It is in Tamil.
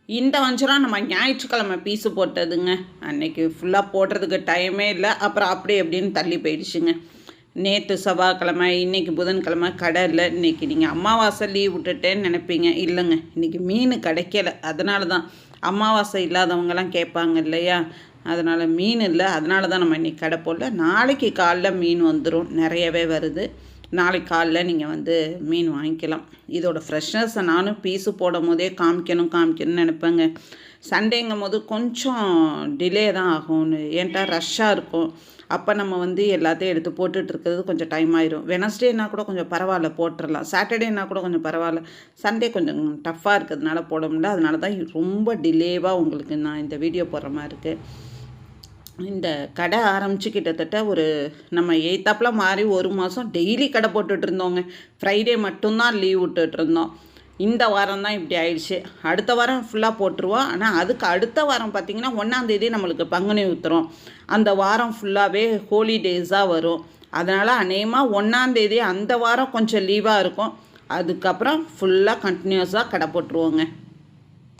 இந்த வஞ்சரம் நம்ம ஞாயிற்றுக்கிழமை பீஸு போட்டதுங்க. அன்னைக்கு ஃபுல்லாக போடுறதுக்கு டைமே இல்லை. அப்புறம் அப்படி எப்படின்னு தள்ளி போயிடுச்சுங்க. நேற்று செவ்வாய்க்கிழமை, இன்றைக்கி புதன்கிழமை கடை இல்லை. இன்றைக்கி நீங்கள் அமாவாசை லீவ் விட்டுட்டேன்னு நினைப்பீங்க. இல்லைங்க, இன்றைக்கி மீன் கிடைக்கல. அதனால தான் அமாவாசை இல்லாதவங்கலாம் கேட்பாங்க இல்லையா, அதனால் மீன் இல்லை. அதனால தான் நம்ம இன்றைக்கி கடை போடல. நாளைக்கு காலைல மீன் வந்துடும், நிறையவே வருது. நாளைக்கு காலைல நீங்கள் வந்து மீன் வாங்கிக்கலாம். இதோட ஃப்ரெஷ்னஸை நானும் பீஸு போடும் போதே காமிக்கணும்னு நினைப்பேங்க. சண்டேங்கும் போது கொஞ்சம் டிலே தான் ஆகும்னு, ஏன்ட்டா ரஷ்ஷாக இருக்கும். அப்போ நம்ம வந்து எல்லாத்தையும் எடுத்து போட்டுட்டு இருக்கிறது கொஞ்சம் டைம் ஆயிரும். வெனஸ்டேனா கூட கொஞ்சம் பரவாயில்ல, போட்டுடலாம். சாட்டர்டேனா கூட கொஞ்சம் பரவாயில்ல. சண்டே கொஞ்சம் டஃப்பாக இருக்கிறதுனால போட முடியல. அதனால தான் ரொம்ப டிலேவாக உங்களுக்கு நான் இந்த வீடியோ போடுற மாதிரி இருக்குது. இந்த கடை ஆரம்பித்து கிட்டத்தட்ட ஒரு நம்ம எய்த்தாப்பில் மாறி 1 மாதம் டெய்லி கடை போட்டுட்ருந்தோங்க. ஃப்ரைடே மட்டும்தான் லீவ் விட்டுட்ருந்தோம். இந்த வாரம் தான் இப்படி ஆயிடுச்சு. அடுத்த வாரம் ஃபுல்லாக போட்டுருவோம். ஆனால் அதுக்கு அடுத்த வாரம் பார்த்திங்கன்னா 1ஆந்தேதி நம்மளுக்கு பங்குனி உத்திரம். அந்த வாரம் ஃபுல்லாகவே ஹோலிடேஸாக வரும். அதனால் அநேகமாக 1ஆந்தேதி அந்த வாரம் கொஞ்சம் லீவாக இருக்கும். அதுக்கப்புறம் ஃபுல்லாக கண்டினியூஸாக கடை போட்டுருவோங்க.